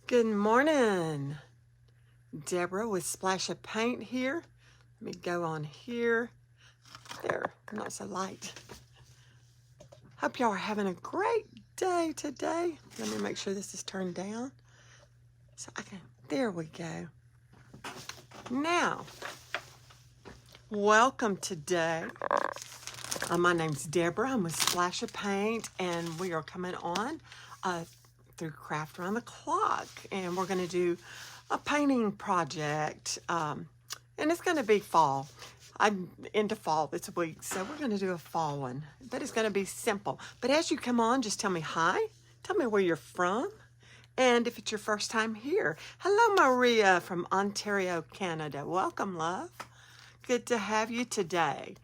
Good morning. Deborah with Splash of Paint here. Let me go on here. There, not so light. Hope y'all are having a great day today. Let me make sure this is turned down. So I can, there we go. Now, welcome today. My name's Deborah. I'm with Splash of Paint, and we are coming on through Craft Around the Clock, and we're going to do a painting project, and it's going to be fall. I'm into fall this week, so we're going to do a fall one, but it's going to be simple. But as you come on, just tell me hi, tell me where you're from, and if it's your first time here. Hello, Maria from Ontario, Canada. Welcome, love. Good to have you today.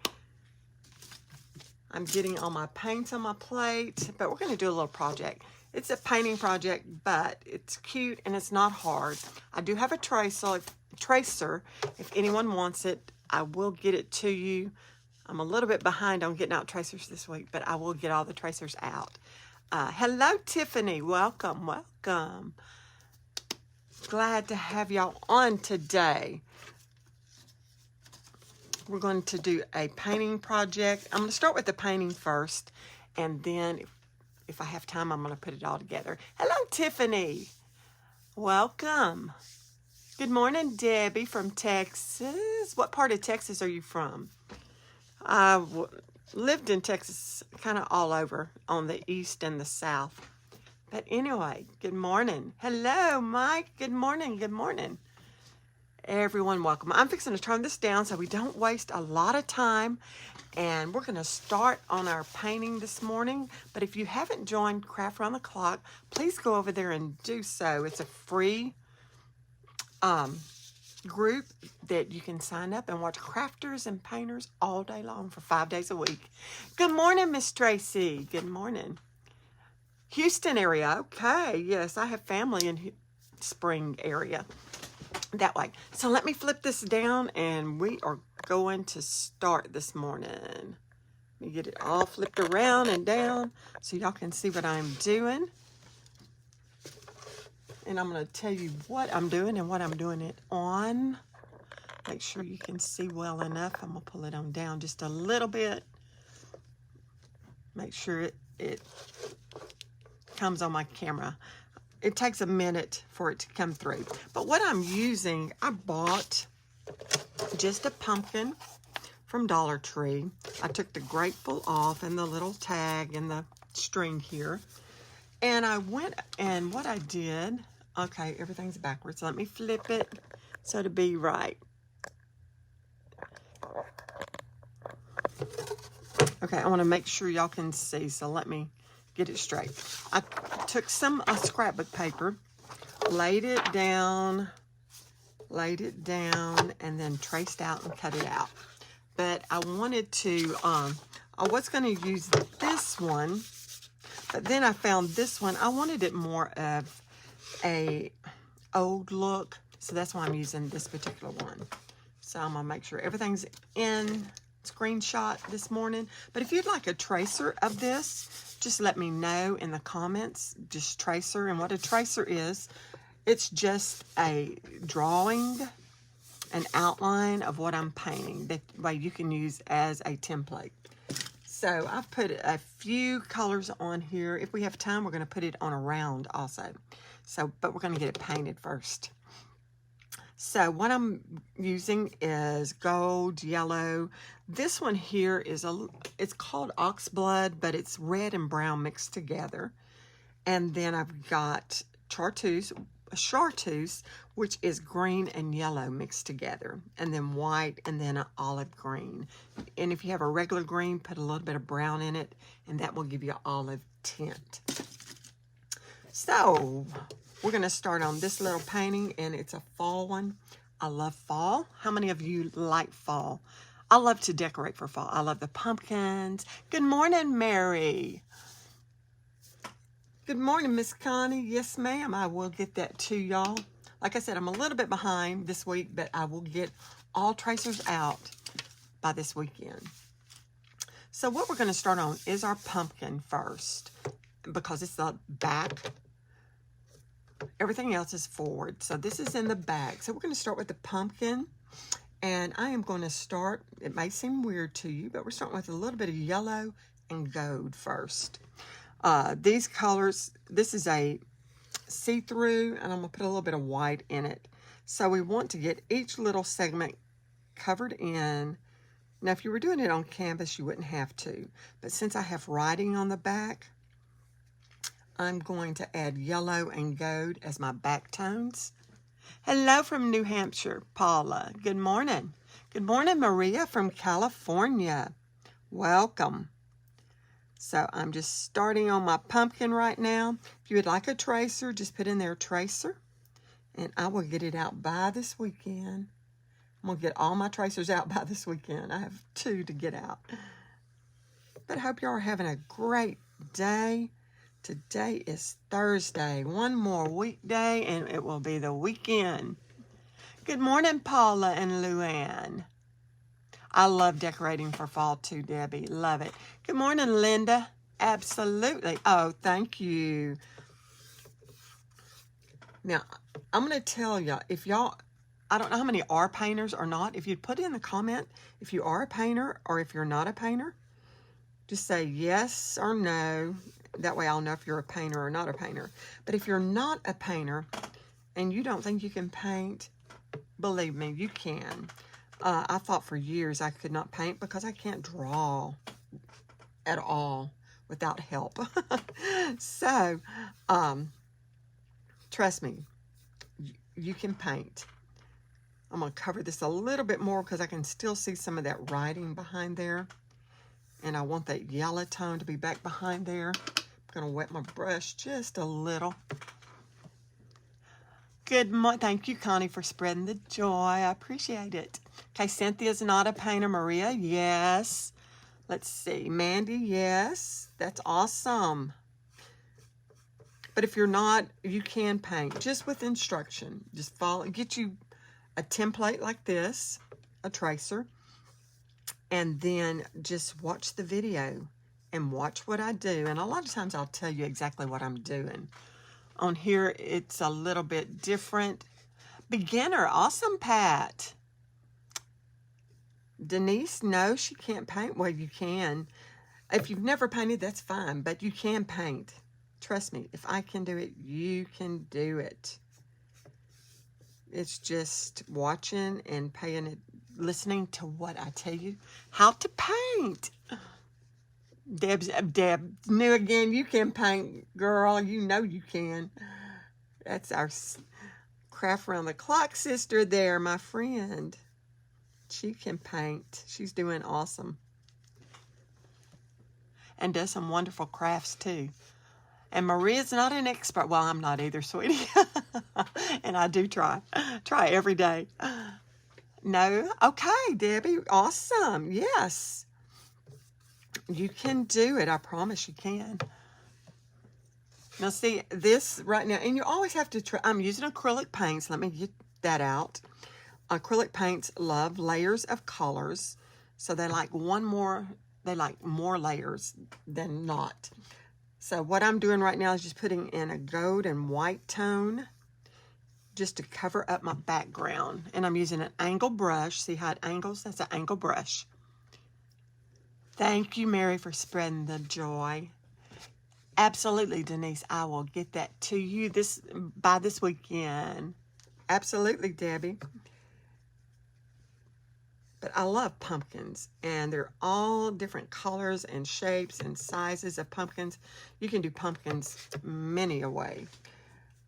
I'm getting all my paints on my plate, but we're going to do a little project. It's a painting project, but it's cute and it's not hard. I do have a tracer. If anyone wants it, I will get it to you. I'm a little bit behind on getting out tracers this week, but I will get all the tracers out. Hello, Tiffany. Welcome, welcome. Glad to have y'all on today. We're going to do a painting project. I'm going to start with the painting first, and then if I have time, I'm going to put it all together. Hello, Tiffany. Welcome. Good morning, Debbie from Texas. What part of Texas are you from? I lived in Texas kind of all over on the east and the south. But anyway, good morning. Hello, Mike. Good morning. Good morning. Everyone, welcome. I'm fixing to turn this down so we don't waste a lot of time, and we're going to start on our painting this morning. But if you haven't joined Craft Around the Clock, please go over there and do so. It's a free group that you can sign up and watch crafters and painters all day long for 5 days a week. Good morning, Miss Tracy. Good morning. Houston area. Okay, yes, I have family in Spring area. That way. So let me flip this down, and we are going to start this morning. Let me get it all flipped around and down so y'all can see what I'm doing. And I'm going to tell you what I'm doing and what I'm doing it on. Make sure you can see well enough. I'm going to pull it on down just a little bit. Make sure it comes on my camera. It takes a minute for it to come through. But what I'm using, I bought just a pumpkin from Dollar Tree. I took the grateful off and the little tag and the string here. And I went, and what I did, okay, everything's backwards. Let me flip it so to be right. Okay, I want to make sure y'all can see, so let me get it straight. I took some scrapbook paper, laid it down, and then traced out and cut it out. But I wanted to, I was going to use this one, but then I found this one. I wanted it more of a old look, so that's why I'm using this particular one. So I'm going to make sure everything's in screenshot this morning. But if you'd like a tracer of this, just let me know in the comments. Just tracer. And what a tracer is, it's just a drawing, an outline of what I'm painting that way you can use as a template. So I've put a few colors on here. If we have time, we're going to put it on a round also. So, but we're going to get it painted first. So what I'm using is gold, yellow. This one here is it's called Oxblood, but it's red and brown mixed together. And then I've got chartreuse, which is green and yellow mixed together. And then white, and then an olive green. And if you have a regular green, put a little bit of brown in it, and that will give you an olive tint. So we're going to start on this little painting, and it's a fall one. I love fall. How many of you like fall? I love to decorate for fall. I love the pumpkins. Good morning, Mary. Good morning, Miss Connie. Yes, ma'am. I will get that to y'all. Like I said, I'm a little bit behind this week, but I will get all tracers out by this weekend. So what we're going to start on is our pumpkin first, because it's the back Everything else is forward. So this is in the back. So we're going to start with the pumpkin. And I am going to start, it may seem weird to you, but we're starting with a little bit of yellow and gold first. These colors, this is a see-through, and I'm going to put a little bit of white in it. So we want to get each little segment covered in. Now, if you were doing it on canvas, you wouldn't have to. But since I have writing on the back, I'm going to add yellow and gold as my back tones. Hello from New Hampshire, Paula. Good morning. Good morning, Maria from California. Welcome. So I'm just starting on my pumpkin right now. If you would like a tracer, just put in there tracer. And I will get it out by this weekend. I'm going to get all my tracers out by this weekend. I have 2 to get out. But I hope y'all are having a great day. Today is Thursday. One more weekday and it will be the weekend. Good morning, Paula and Luann. I love decorating for fall too, Debbie. Love it. Good morning, Linda. Absolutely. Oh, thank you. Now, I'm going to tell y'all, if y'all, I don't know how many are painters or not. If you'd put in the comment if you are a painter or if you're not a painter, just say yes or no. That way I'll know if you're a painter or not a painter. But if you're not a painter and you don't think you can paint, believe me, you can. I thought for years I could not paint because I can't draw at all without help. So, trust me, you can paint. I'm going to cover this a little bit more because I can still see some of that writing behind there. And I want that yellow tone to be back behind there. I'm going to wet my brush just a little. Good morning. Thank you, Connie, for spreading the joy. I appreciate it. Okay, Cynthia's not a painter. Maria, yes. Let's see. Mandy, yes. That's awesome. But if you're not, you can paint just with instruction. Just follow. Get you a template like this, a tracer, and then just watch the video and watch what I do. And a lot of times I'll tell you exactly what I'm doing. On here, it's a little bit different. Beginner, awesome, Pat. Denise, no, she can't paint. Well, you can. If you've never painted, that's fine, but you can paint. Trust me, if I can do it, you can do it. It's just watching and paying it, listening to what I tell you how to paint. Deb, new again, you can paint, girl. You know you can. That's our Craft Around the Clock sister there, my friend. She can paint. She's doing awesome. And does some wonderful crafts too. And Maria's not an expert. Well, I'm not either, sweetie. And I do try every day. No? Okay, Debbie. Awesome. Yes. You can do it. I promise you can. Now, see, this right now, and you always have to try. I'm using acrylic paints. Let me get that out. Acrylic paints love layers of colors. So they like more layers than not. So what I'm doing right now is just putting in a gold and white tone just to cover up my background. And I'm using an angle brush. See how it angles? That's an angle brush. Thank you, Mary, for spreading the joy. Absolutely, Denise. I will get that to you by this weekend. Absolutely, Debbie. But I love pumpkins, and they're all different colors and shapes and sizes of pumpkins. You can do pumpkins many a way.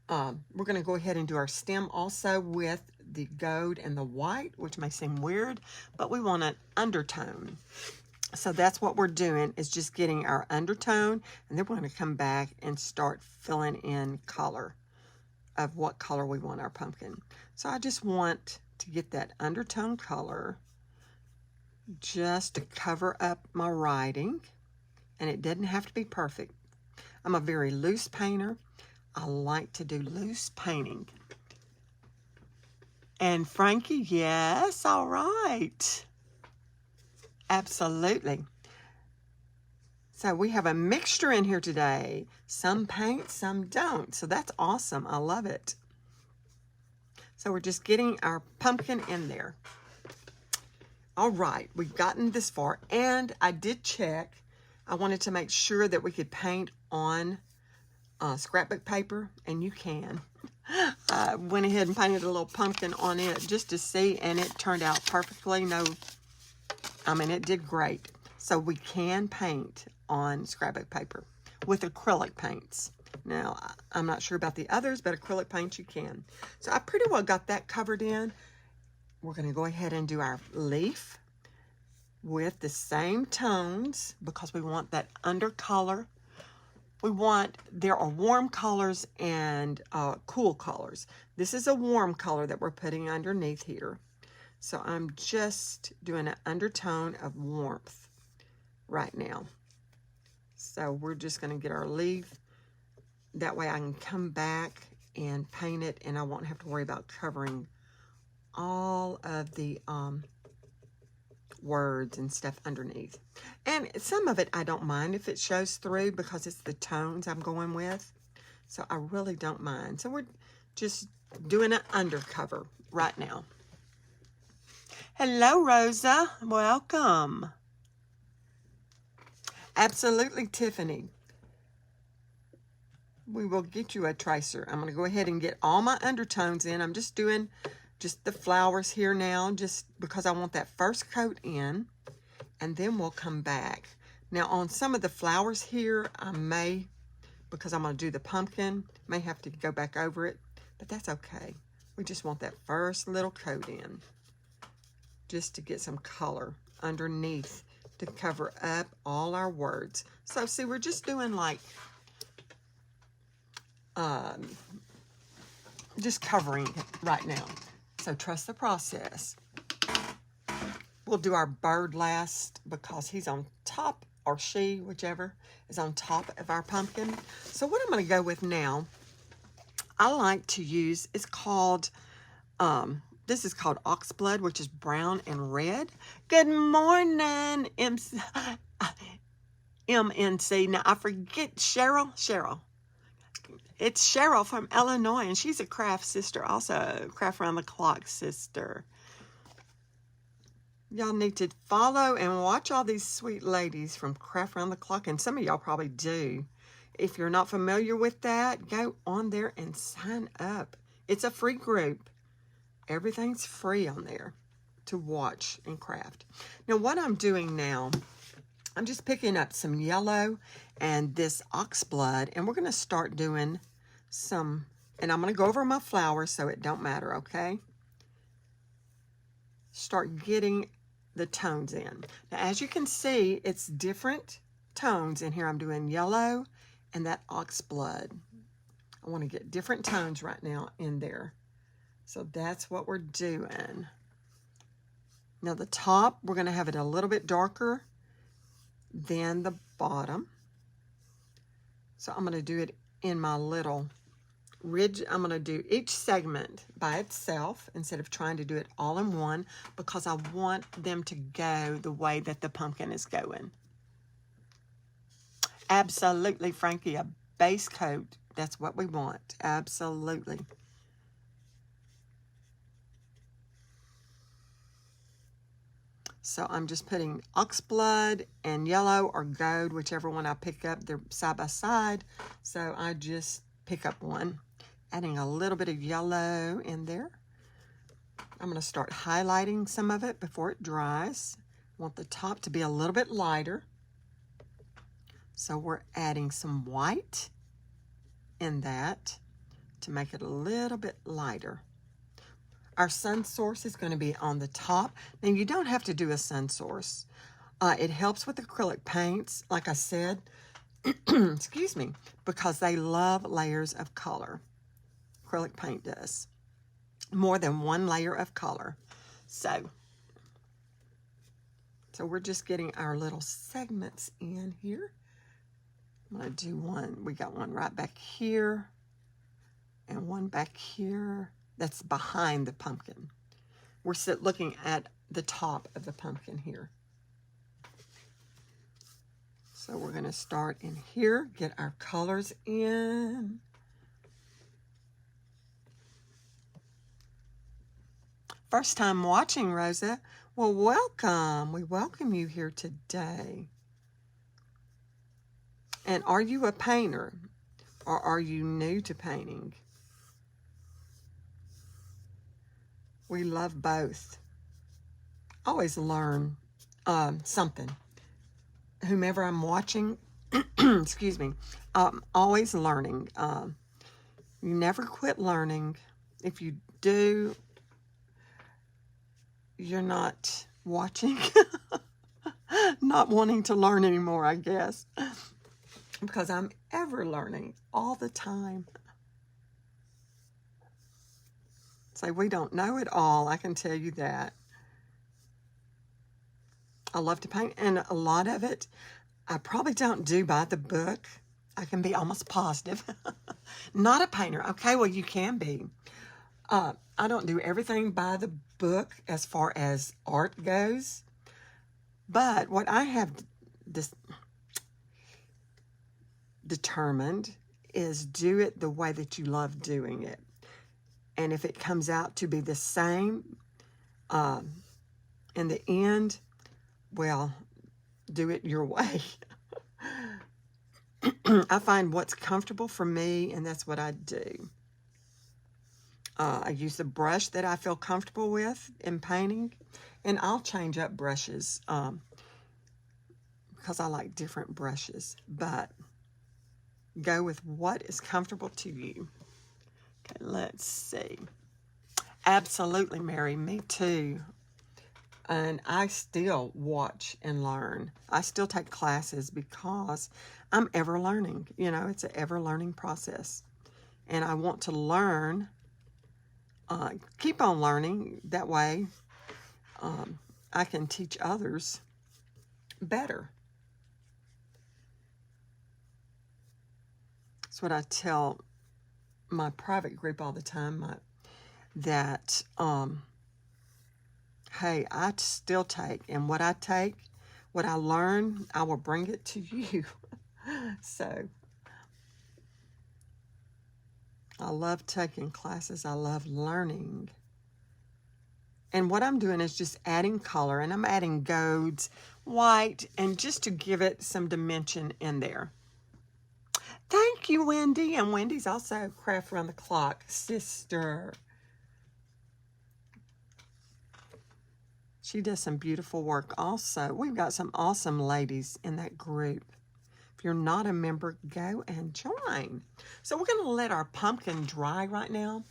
We're going to go ahead and do our stem also with the gold and the white, which may seem weird, but we want an undertone. So that's what we're doing, is just getting our undertone, and then we're going to come back and start filling in color of what color we want our pumpkin. So I just want to get that undertone color just to cover up my writing, and it doesn't have to be perfect. I'm a very loose painter. I like to do loose painting. And Frankie, yes, all right. Absolutely. So we have a mixture in here today. Some paint, some don't. So that's awesome. I love it. So we're just getting our pumpkin in there. All right, we've gotten this far, and I did check. I wanted to make sure that we could paint on scrapbook paper, and you can. I went ahead and painted a little pumpkin on it just to see, and it turned out perfectly. It did great. So we can paint on scrapbook paper with acrylic paints. Now, I'm not sure about the others, but acrylic paints you can. So I pretty well got that covered in. We're going to go ahead and do our leaf with the same tones because we want that undercolor. There are warm colors and cool colors. This is a warm color that we're putting underneath here. So I'm just doing an undertone of warmth right now. So we're just going to get our leaf. That way I can come back and paint it, and I won't have to worry about covering all of the words and stuff underneath. And some of it I don't mind if it shows through because it's the tones I'm going with. So I really don't mind. So we're just doing an undercover right now. Hello, Rosa. Welcome. Absolutely, Tiffany. We will get you a tracer. I'm going to go ahead and get all my undertones in. I'm just doing the flowers here now, just because I want that first coat in, and then we'll come back. Now, on some of the flowers here, I may, because I'm going to do the pumpkin, may have to go back over it, but that's okay. We just want that first little coat in, just to get some color underneath to cover up all our words. So, see, we're just doing like, just covering it right now. So trust the process. We'll do our bird last because he's on top, or she, whichever, is on top of our pumpkin. So what I'm going to go with now, I like to use, it's called, this is called Oxblood, which is brown and red. Good morning, MNC. Now I forget Cheryl. It's Cheryl from Illinois, and she's a craft sister also, craft around the clock sister. Y'all need to follow and watch all these sweet ladies from Craft Around the Clock, and some of y'all probably do. If you're not familiar with that, go on there and sign up. It's a free group. Everything's free on there to watch and craft. Now, what I'm doing now, I'm just picking up some yellow and this Oxblood, and we're going to start doing some, and I'm going to go over my flowers so it don't matter, okay? Start getting the tones in. Now, as you can see, it's different tones in here. I'm doing yellow and that Oxblood. I want to get different tones right now in there. So that's what we're doing. Now, the top, we're going to have it a little bit darker than the bottom. So I'm going to do it in my little ridge. I'm going to do each segment by itself instead of trying to do it all in one, because I want them to go the way that the pumpkin is going. Absolutely, Frankie, a base coat. That's what we want. Absolutely. So I'm just putting Oxblood and yellow or gold, whichever one I pick up. They're side by side. So I just pick up one, adding a little bit of yellow in there. I'm going to start highlighting some of it before it dries. I want the top to be a little bit lighter. So we're adding some white in that to make it a little bit lighter. Our sun source is going to be on the top. Now, you don't have to do a sun source. It helps with acrylic paints, like I said, excuse me, because they love layers of color. Acrylic paint does. More than one layer of color. So we're just getting our little segments in here. I'm going to do one. We got one right back here and one back here. That's behind the pumpkin. We're looking at the top of the pumpkin here. So we're going to start in here, get our colors in. First time watching, Rosa? Well, welcome. We welcome you here today. And are you a painter, or are you new to painting? We love both. Always learn something. Whomever I'm watching, excuse me, always learning. You never quit learning. If you do, you're not watching, not wanting to learn anymore, I guess, because I'm ever learning all the time. So we don't know it all, I can tell you that. I love to paint, and a lot of it I probably don't do by the book. I can be almost positive. Not a painter. Okay, well, you can be. I don't do everything by the book as far as art goes. But what I have determined is do it the way that you love doing it. And if it comes out to be the same in the end, well, do it your way. I find what's comfortable for me, and that's what I do. I use the brush that I feel comfortable with in painting, and I'll change up brushes because I like different brushes, but go with what is comfortable to you. Okay, let's see. Absolutely, Mary, me too. And I still watch and learn. I still take classes because I'm ever learning. You know, it's an ever learning process. And I want to learn, keep on learning. That way I can teach others better. That's what I tell my private group all the time, that hey, I still take, and what I take, what I learn, I will bring it to you. So I love taking classes. I love learning. And what I'm doing is just adding color, and I'm adding golds, white, and just to give it some dimension in there. Thank you, Wendy. And Wendy's also Craft Around the Clock sister. She does some beautiful work also. We've got some awesome ladies in that group. If you're not a member, go and join. So we're going to let our pumpkin dry right now.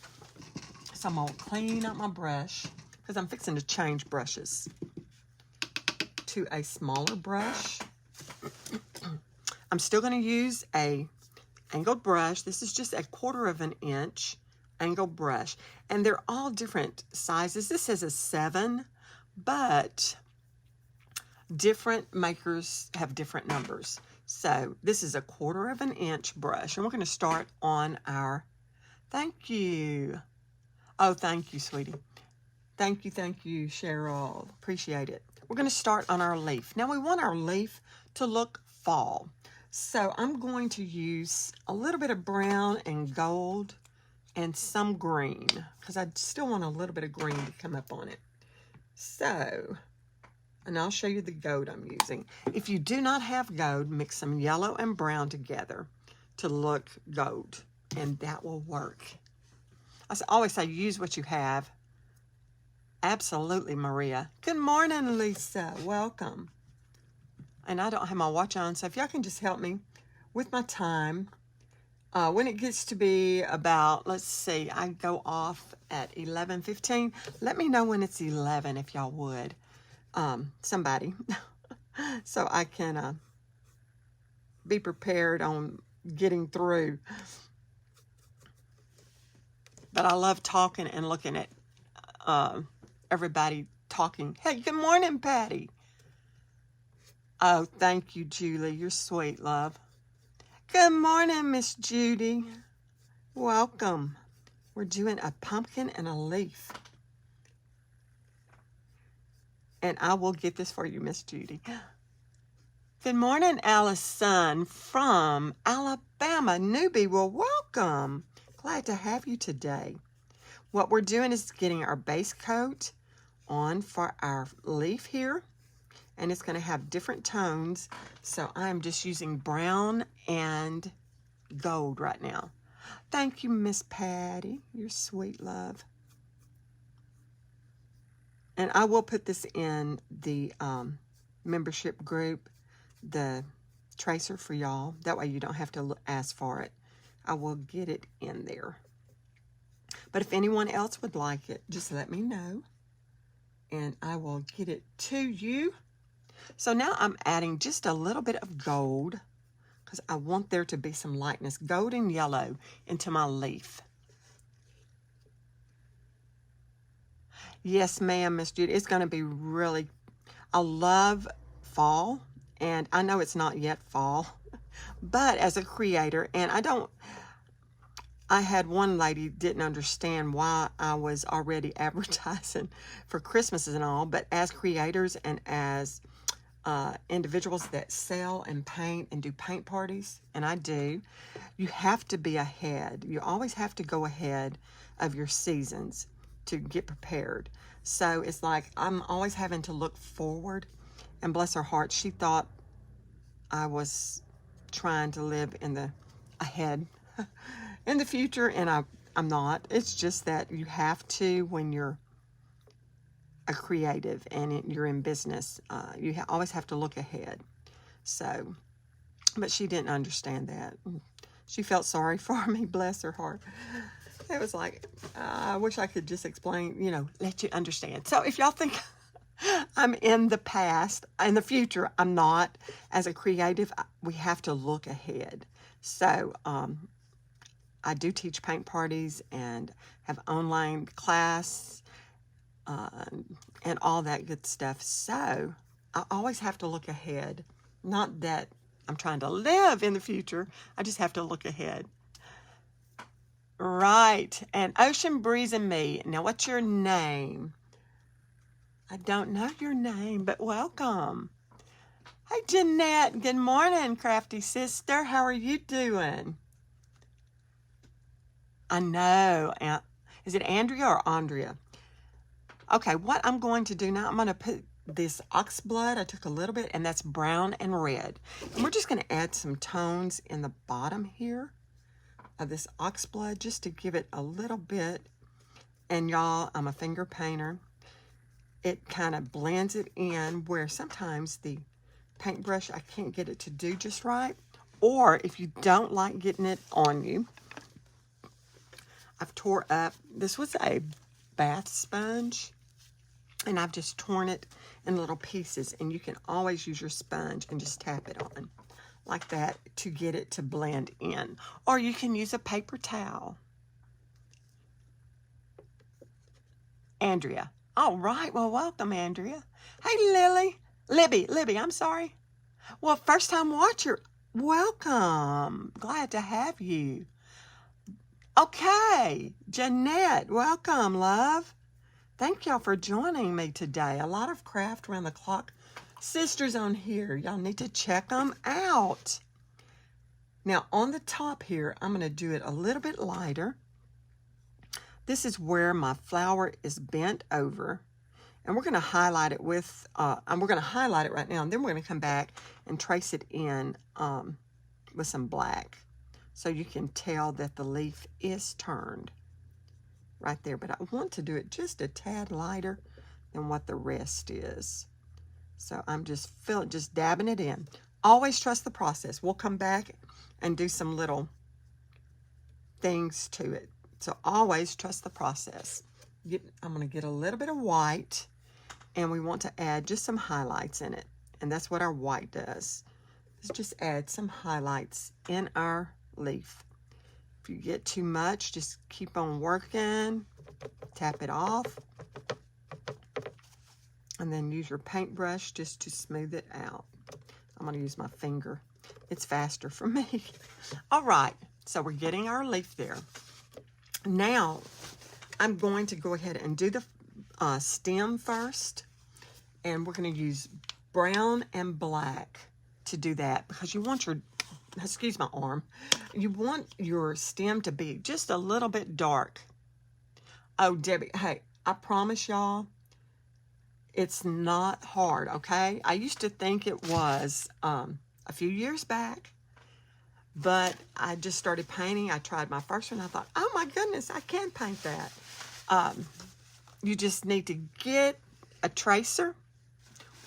So I'm going to clean up my brush because I'm fixing to change brushes to a smaller brush. I'm still going to use a angled brush. This is just 1/4 of an inch angled brush. And they're all different sizes. This is a 7. But different makers have different numbers. So this is 1/4 of an inch brush. And we're going to start on our, thank you. Oh, thank you, sweetie. Thank you, Cheryl. Appreciate it. We're going to start on our leaf. Now we want our leaf to look fall. So I'm going to use a little bit of brown and gold and some green, because I still want a little bit of green to come up on it. So, and I'll show you the gold I'm using. If you do not have gold, mix some yellow and brown together to look gold, and that will work. I always say use what you have. Absolutely, Maria. Good morning, Lisa. Welcome. And I don't have my watch on, so if y'all can just help me with my time. When it gets to be about, let's see, I go off at 11:15. Let me know when it's 11, if y'all would. Somebody. So I can be prepared on getting through. But I love talking and looking at everybody talking. Hey, good morning, Patty. Oh, thank you, Julie. You're sweet, love. Good morning, Miss Judy. Welcome. We're doing a pumpkin and a leaf. And I will get this for you, Miss Judy. Good morning, Allison from Alabama. Newbie, well, welcome. Glad to have you today. What we're doing is getting our base coat on for our leaf here, and it's going to have different tones. So I'm just using brown and gold right now. Thank you, Miss Patty. You're sweet, love. And I will put this in the membership group, the tracer for y'all. That way you don't have to ask for it. I will get it in there. But if anyone else would like it, just let me know, and I will get it to you. So now I'm adding just a little bit of gold, because I want there to be some lightness, gold and yellow, into my leaf. Yes, ma'am, Miss Judy. It's going to be really, I love fall, and I know it's not yet fall, but as a creator, and I had one lady didn't understand why I was already advertising for Christmas and all, but as creators and as individuals that sell and paint and do paint parties, and I do, you have to be ahead. You always have to go ahead of your seasons to get prepared. So it's like I'm always having to look forward, and bless her heart, she thought I was trying to live in the ahead in the future, and I'm not. It's just that you have to when you're a creative and you're in business. You always have to look ahead. So, but she didn't understand that. She felt sorry for me, bless her heart. It was like, I wish I could just explain, let you understand. So if y'all think I'm in the past, in the future, I'm not. As a creative, we have to look ahead. So, I do teach paint parties and have online class and all that good stuff. So I always have to look ahead. Not that I'm trying to live in the future. I just have to look ahead. Right. And Ocean Breeze and me. Now, what's your name? I don't know your name, but welcome. Hey, Jeanette. Good morning, crafty sister. How are you doing? I know. Is it Andrea or Andrea? Okay, what I'm going to do now, I'm going to put this ox blood. I took a little bit, and that's brown and red. And we're just going to add some tones in the bottom here of this ox blood just to give it a little bit. And y'all, I'm a finger painter. It kind of blends it in where sometimes the paintbrush, I can't get it to do just right. Or if you don't like getting it on you, I've tore up, this was a bath sponge, and I've just torn it in little pieces, and you can always use your sponge and just tap it on like that to get it to blend in. Or you can use a paper towel. Andrea. All right, well, welcome, Andrea. Hey, Libby, I'm sorry. Well, first time watcher, welcome. Glad to have you. Okay, Jeanette, welcome, love. Thank y'all for joining me today. A lot of craft around the clock sisters on here. Y'all need to check them out. Now, on the top here, I'm going to do it a little bit lighter. This is where my flower is bent over. And we're going to highlight it with, and we're going to highlight it right now. And then we're going to come back and trace it in with some black. So you can tell that the leaf is turned right there. But I want to do it just a tad lighter than what the rest is. So I'm just dabbing it in. Always trust the process. We'll come back and do some little things to it. So always trust the process. I'm going to get a little bit of white, and we want to add just some highlights in it. And that's what our white does. Let's just add some highlights in our leaf. If you get too much, just keep on working. Tap it off. And then use your paintbrush just to smooth it out. I'm going to use my finger. It's faster for me. All right, so we're getting our leaf there. Now, I'm going to go ahead and do the stem first. And we're going to use brown and black to do that because you want your, excuse my arm, you want your stem to be just a little bit dark. Oh, Debbie, hey, I promise y'all, it's not hard, okay? I used to think it was a few years back, but I just started painting. I tried my first one. I thought, oh my goodness, I can paint that. You just need to get a tracer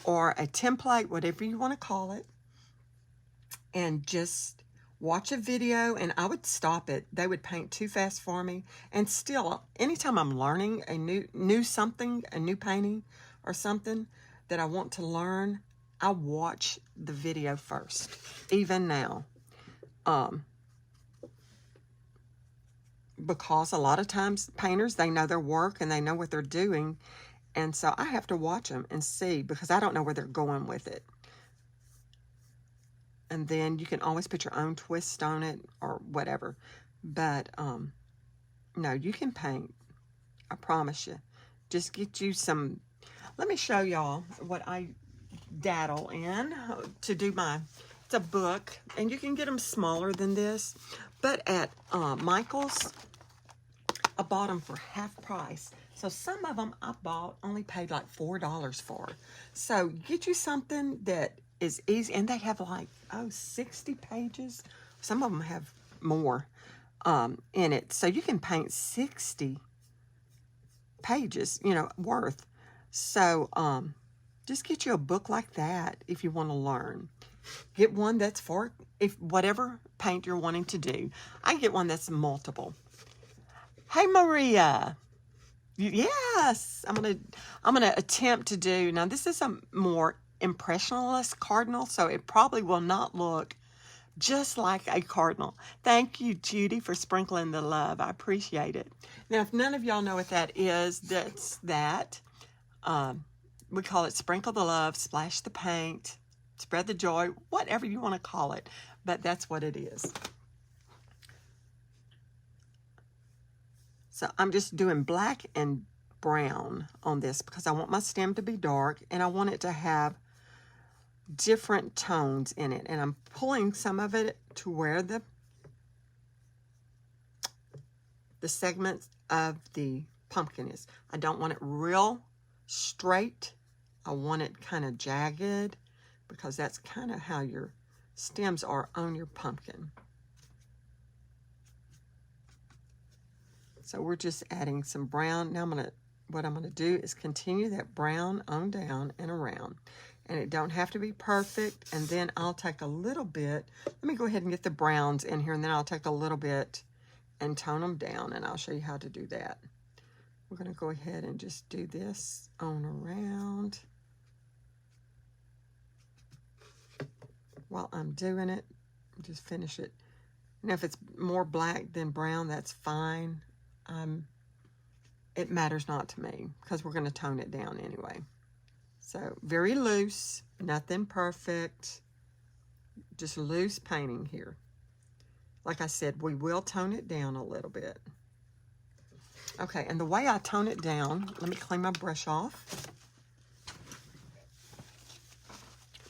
or a template, whatever you want to call it, and just watch a video, and I would stop it. They would paint too fast for me. And still, anytime I'm learning a new something, a new painting or something that I want to learn, I watch the video first, even now. Because a lot of times painters, they know their work and they know what they're doing. And so I have to watch them and see, because I don't know where they're going with it. And then you can always put your own twist on it or whatever. But, no, you can paint. I promise you. Just get you some. Let me show y'all what I daddle in to do my, it's a book. And you can get them smaller than this. But at Michael's, I bought them for half price. So some of them I bought, only paid like $4 for. So get you something that is easy. And they have like, 60 pages. Some of them have more in it. So you can paint 60 pages, worth. So just get you a book like that if you want to learn. Get one that's for whatever paint you're wanting to do. I get one that's multiple. Hey, Maria. Yes, I'm gonna attempt to do. Now, this is a more impressionist cardinal, so it probably will not look just like a cardinal. Thank you, Judy, for sprinkling the love. I appreciate it. Now, if none of y'all know what that is, that's that. We call it sprinkle the love, splash the paint, spread the joy, whatever you want to call it. But that's what it is. So I'm just doing black and brown on this because I want my stem to be dark and I want it to have different tones in it. And I'm pulling some of it to where the segments of the pumpkin is. I don't want it real straight. I want it kind of jagged because that's kind of how your stems are on your pumpkin. So we're just adding some brown. Now what I'm gonna do is continue that brown on down and around. And it don't have to be perfect. And then I'll take a little bit. Let me go ahead and get the browns in here, and then I'll take a little bit and tone them down, and I'll show you how to do that. We're gonna go ahead and just do this on around. While I'm doing it, just finish it. And if it's more black than brown, that's fine. It matters not to me because we're going to tone it down anyway. So very loose, nothing perfect, just loose painting here. Like I said, we will tone it down a little bit. Okay, and the way I tone it down, let me clean my brush off.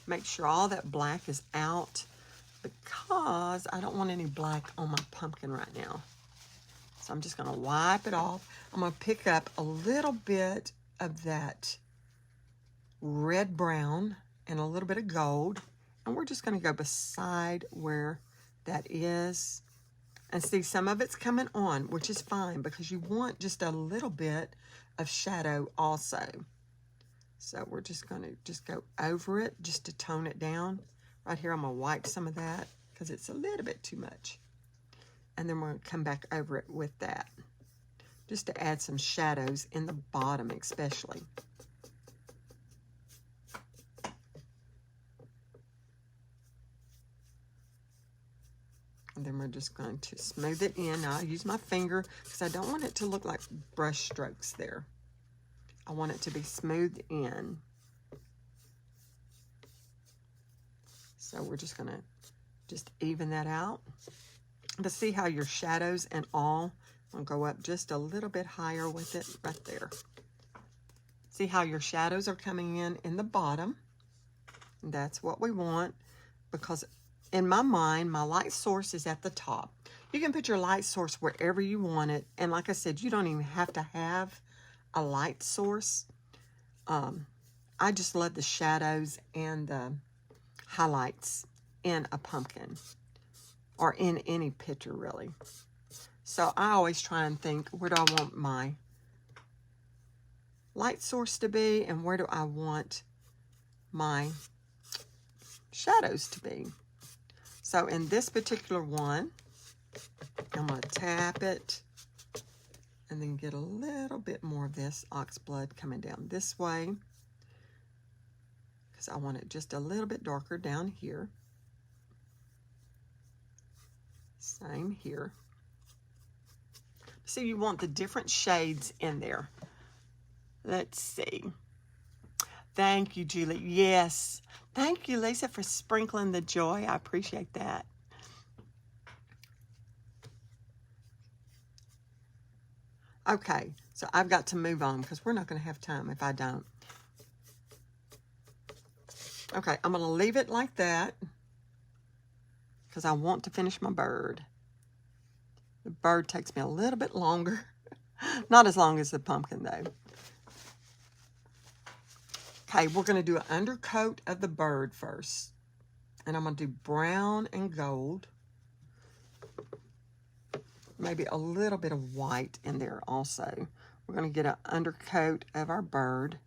Make sure all that black is out because I don't want any black on my pumpkin right now. So I'm just going to wipe it off. I'm going to pick up a little bit of that red brown and a little bit of gold. And we're just going to go beside where that is. And see, some of it's coming on, which is fine because you want just a little bit of shadow also. So we're just going to just go over it just to tone it down. Right here, I'm going to wipe some of that because it's a little bit too much. And then we're going to come back over it with that, just to add some shadows in the bottom especially. And then we're just going to smooth it in. Now I use my finger because I don't want it to look like brush strokes there. I want it to be smoothed in. So we're just going to just even that out. But see how your shadows and all will go up just a little bit higher with it right there. See how your shadows are coming in the bottom. That's what we want. because in my mind, my light source is at the top. You can put your light source wherever you want it. And like I said, you don't even have to have a light source. I just love the shadows and the highlights in a pumpkin or in any picture, really. So I always try and think, where do I want my light source to be, and where do I want my shadows to be? So in this particular one, I'm going to tap it and then get a little bit more of this oxblood coming down this way, because I want it just a little bit darker down here. Same here. So you want the different shades in there. Let's see. Thank you, Julie. Yes. Thank you, Lisa, for sprinkling the joy. I appreciate that. Okay, so I've got to move on because we're not going to have time if I don't. Okay, I'm going to leave it like that because I want to finish my bird. The bird takes me a little bit longer. Not as long as the pumpkin, though. Okay, we're going to do an undercoat of the bird first. And I'm going to do brown and gold. Maybe a little bit of white in there also. We're going to get an undercoat of our bird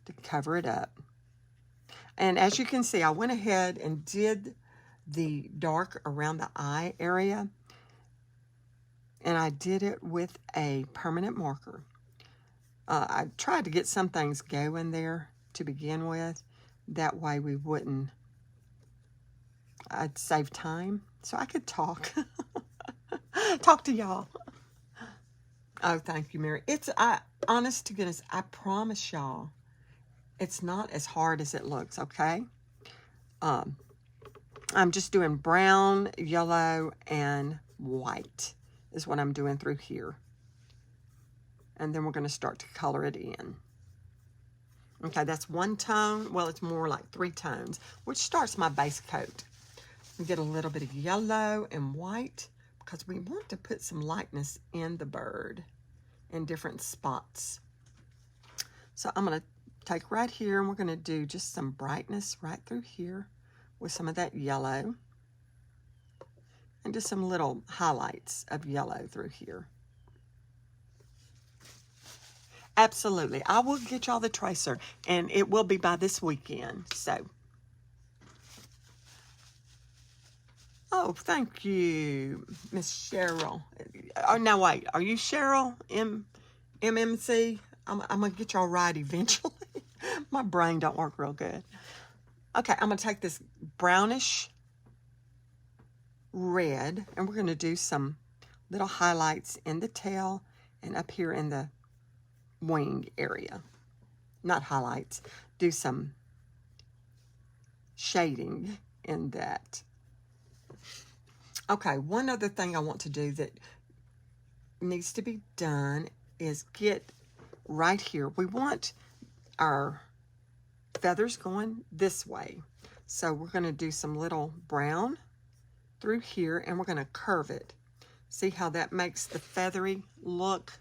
to cover it up. And as you can see, I went ahead and did the dark around the eye area. And I did it with a permanent marker. I tried to get some things going there to begin with. That way we wouldn't, I'd save time so I could talk. Talk to y'all. Oh, thank you, Mary. Honest to goodness, I promise y'all, it's not as hard as it looks, okay? I'm just doing brown, yellow, and white is what I'm doing through here. And then we're going to start to color it in. Okay, that's one tone. Well, it's more like 3 tones, which starts my base coat. We get a little bit of yellow and white because we want to put some lightness in the bird in different spots. So I'm going to take right here and we're going to do just some brightness right through here with some of that yellow. And just some little highlights of yellow through here. Absolutely. I will get y'all the tracer, and it will be by this weekend. So, oh, thank you, Miss Cheryl. Oh, now wait, are you Cheryl MMC? I'm gonna get y'all right eventually. My brain don't work real good. Okay, I'm gonna take this brownish red, and we're gonna do some little highlights in the tail and up here in the wing area. Not highlights, do some shading in that. Okay, one other thing I want to do that needs to be done is get right here. We want our feathers going this way. So we're going to do some little brown through here, and we're going to curve it. See how that makes the feathery look?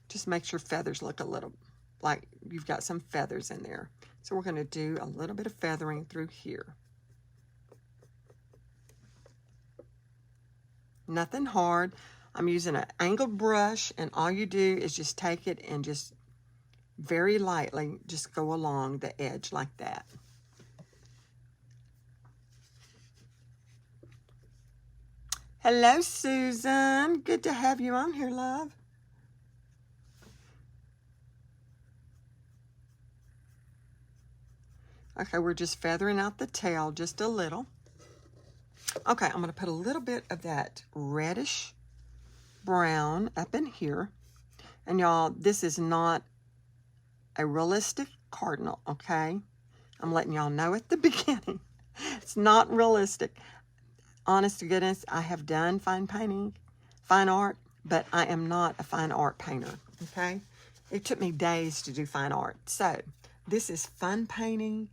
Just makes your feathers look a little like you've got some feathers in there. So we're going to do a little bit of feathering through here. Nothing hard. I'm using an angled brush, and all you do is just take it and just very lightly just go along the edge like that. Hello, Susan. Good to have you on here, love. Okay, we're just feathering out the tail just a little. Okay, I'm going to put a little bit of that reddish brown up in here. And y'all, this is not a realistic cardinal, okay? I'm letting y'all know at the beginning. It's not realistic. Honest to goodness, I have done fine painting, fine art, but I am not a fine art painter, okay? It took me days to do fine art. So, this is fun painting.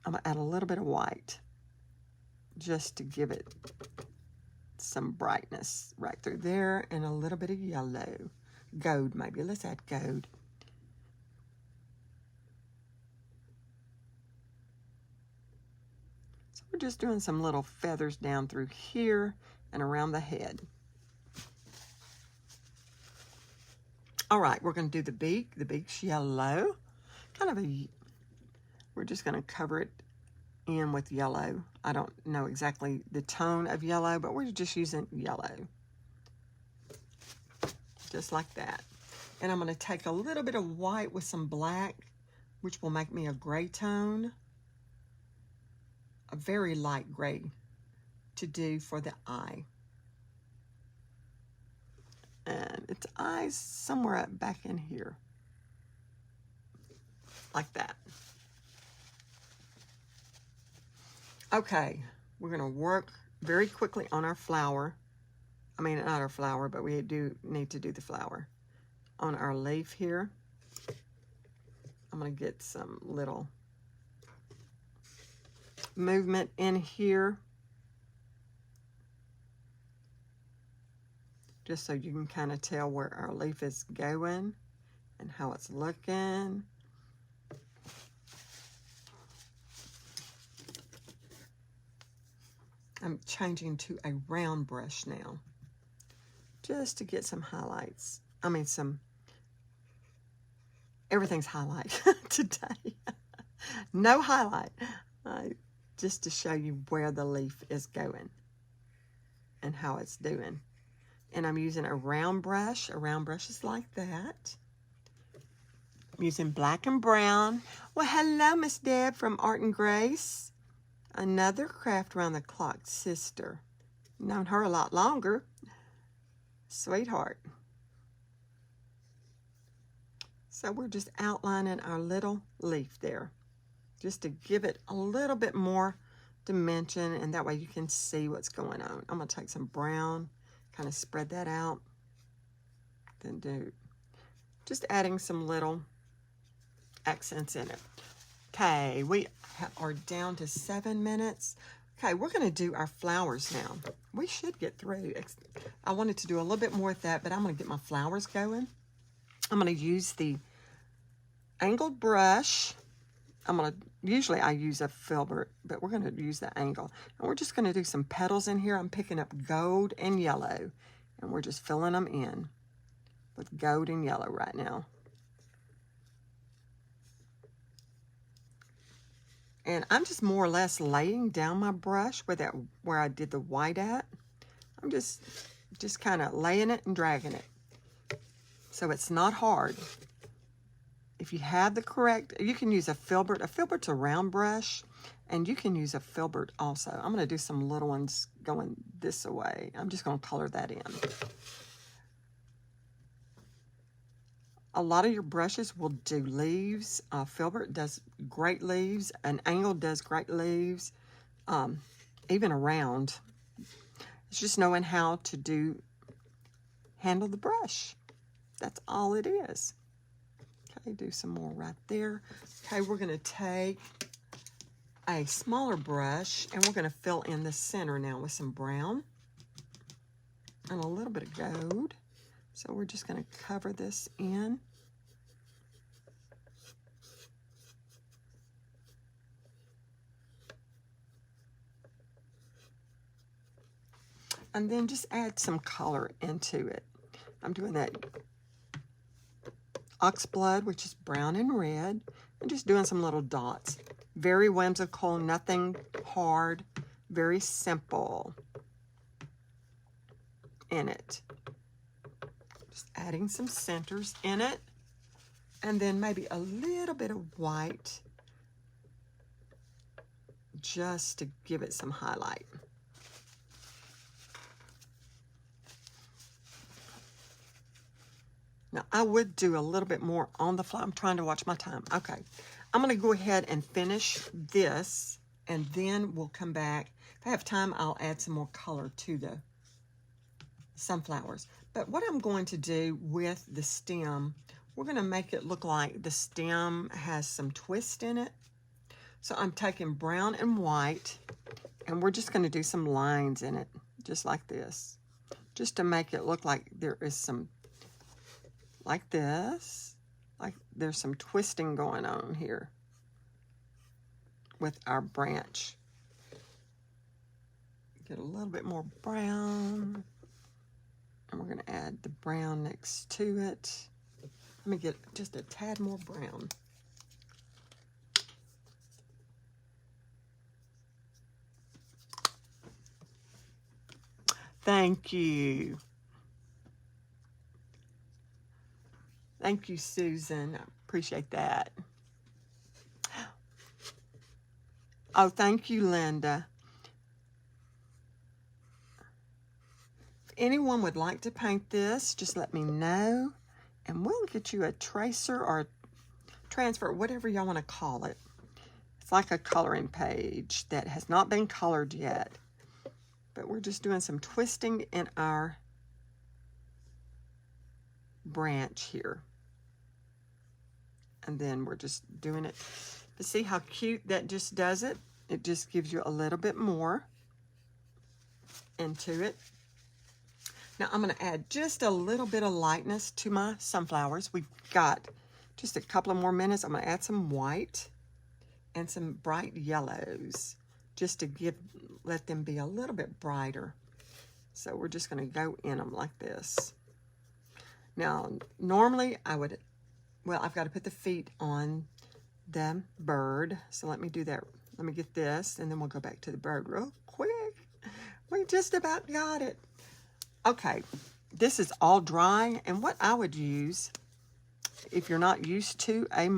I'm going to add a little bit of white just to give it some brightness right through there, and a little bit of yellow. Gold, maybe. Let's add gold. So we're just doing some little feathers down through here and around the head. All right, we're going to do the beak. The beak's yellow. We're just going to cover it in with yellow. I don't know exactly the tone of yellow, but we're just using yellow. Just like that. And I'm going to take a little bit of white with some black, which will make me a gray tone. A very light gray to do for the eye. And its eyes somewhere up back in here. Like that. Okay, we're going to work very quickly on our flower. I mean, not our flower, but we do need to do the flower. On our leaf here, I'm going to get some little movement in here. Just so you can kind of tell where our leaf is going and how it's looking. I'm changing to a round brush now, just to get some highlights. I mean, everything's highlight today. No highlight, just to show you where the leaf is going and how it's doing. And I'm using a round brush. A round brush is like that. I'm using black and brown. Well, hello, Miss Deb from Art and Grace. Another Craft Around the Clock sister. Known her a lot longer. Sweetheart. So we're just outlining our little leaf there, just to give it a little bit more dimension, and that way you can see what's going on. I'm going to take some brown, kind of spread that out, then just adding some little accents in it. Okay, we are down to 7 minutes. Okay, we're going to do our flowers now. We should get through. I wanted to do a little bit more with that, but I'm going to get my flowers going. I'm going to use the angled brush. Usually I use a filbert, but we're going to use the angle. And we're just going to do some petals in here. I'm picking up gold and yellow, and we're just filling them in with gold and yellow right now. And I'm just more or less laying down my brush where I did the white at. I'm just kind of laying it and dragging it. So it's not hard. If you have the correct, you can use a filbert. A filbert's a round brush, and you can use a filbert also. I'm going to do some little ones going this way. I'm just going to color that in. A lot of your brushes will do leaves. Filbert does great leaves. An angle does great leaves. Even a round. It's just knowing how to handle the brush. That's all it is. Okay, do some more right there. Okay, we're going to take a smaller brush, and we're going to fill in the center now with some brown and a little bit of gold. So we're just going to cover this in. And then just add some color into it. I'm doing that oxblood, which is brown and red, and just doing some little dots. Very whimsical, nothing hard, very simple in it. Just adding some centers in it, and then maybe a little bit of white just to give it some highlight. Now, I would do a little bit more on the fly. I'm trying to watch my time. Okay. I'm going to go ahead and finish this, and then we'll come back. If I have time, I'll add some more color to the sunflowers. But what I'm going to do with the stem, we're going to make it look like the stem has some twist in it. So I'm taking brown and white, and we're just going to do some lines in it, just like this, just to make it look like there is some, like this, like there's some twisting going on here with our branch. Get a little bit more brown, and we're going to add the brown next to it. Let me get just a tad more brown. Thank you. Thank you, Susan. I appreciate that. Oh, thank you, Linda. If anyone would like to paint this, just let me know, and we'll get you a tracer or a transfer, whatever y'all want to call it. It's like a coloring page that has not been colored yet. But we're just doing some twisting in our branch here. And then we're just doing it. But see how cute that just does it? It just gives you a little bit more into it. Now I'm going to add just a little bit of lightness to my sunflowers. We've got just a couple of more minutes. I'm going to add some white and some bright yellows, just to let them be a little bit brighter. So we're just going to go in them like this. Now, normally I've got to put the feet on the bird. So let me do that. Let me get this, and then we'll go back to the bird real quick. We just about got it. Okay, this is all dry, and what I would use, if you're not used to a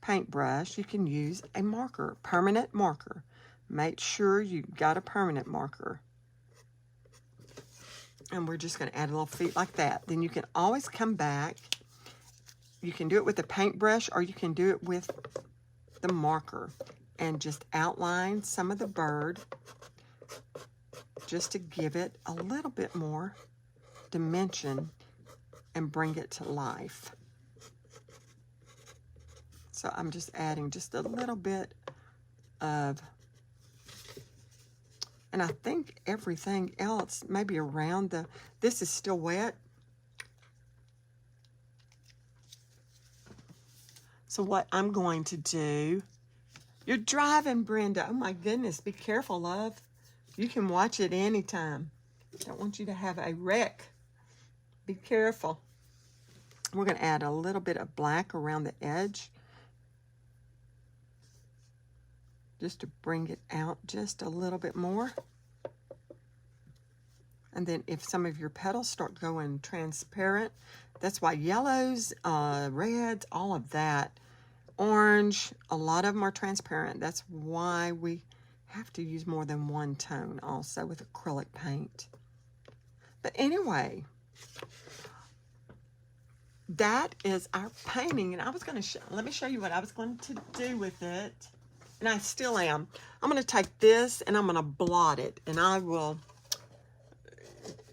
paintbrush, you can use a marker, permanent marker. Make sure you got a permanent marker. And we're just going to add a little feet like that. Then you can always come back. You can do it with a paintbrush, or you can do it with the marker and just outline some of the bird just to give it a little bit more dimension and bring it to life. So I'm just adding just a little bit of, and I think everything else, maybe around this is still wet. So what I'm going to do, you're driving, Brenda. Oh my goodness, be careful, love. You can watch it anytime. Don't want you to have a wreck. Be careful. We're going to add a little bit of black around the edge, just to bring it out just a little bit more. And then if some of your petals start going transparent, that's why yellows, reds, all of that, orange, a lot of them are transparent. That's why we have to use more than one tone also with acrylic paint. But anyway, that is our painting. And I was going to let me show you what I was going to do with it. And I still am. I'm going to take this and I'm going to blot it. And I'm going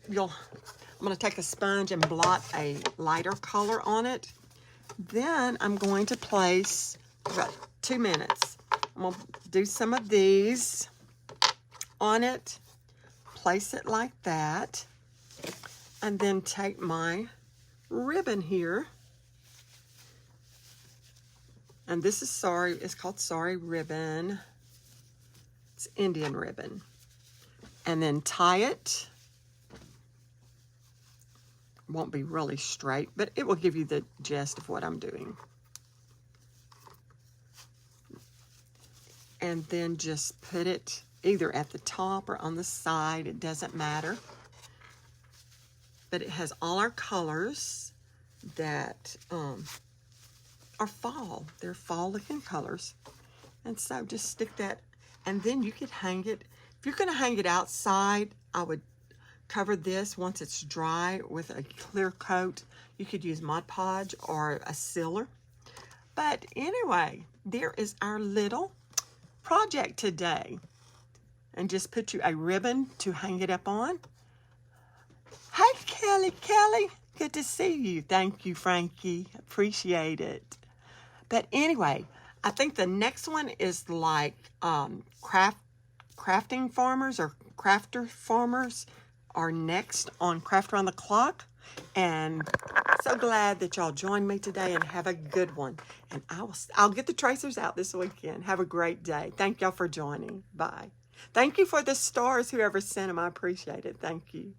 to take a sponge and blot a lighter color on it. Then I'm going to place, about 2 minutes. I'm going to do some of these on it. Place it like that. And then take my ribbon here. And this is it's called Sari ribbon. It's Indian ribbon. And then tie it. Won't be really straight, but it will give you the gist of what I'm doing. And then just put it either at the top or on the side. It doesn't matter. But it has all our colors that are fall. They're fall-looking colors. And so just stick that, and then you could hang it. If you're going to hang it outside, I would cover this once it's dry with a clear coat. You could use Mod Podge or a sealer. But anyway, there is our little project today. And just put you a ribbon to hang it up on. Hi, Kelly. Good to see you. Thank you, Frankie. Appreciate it. But anyway, I think the next one is like crafting farmers or crafter farmers are next on Craft Around the Clock. And so glad that y'all joined me today, and have a good one. And I'll get the tracers out this weekend. Have a great day. Thank y'all for joining. Bye. Thank you for the stars, whoever sent them. I appreciate it. Thank you.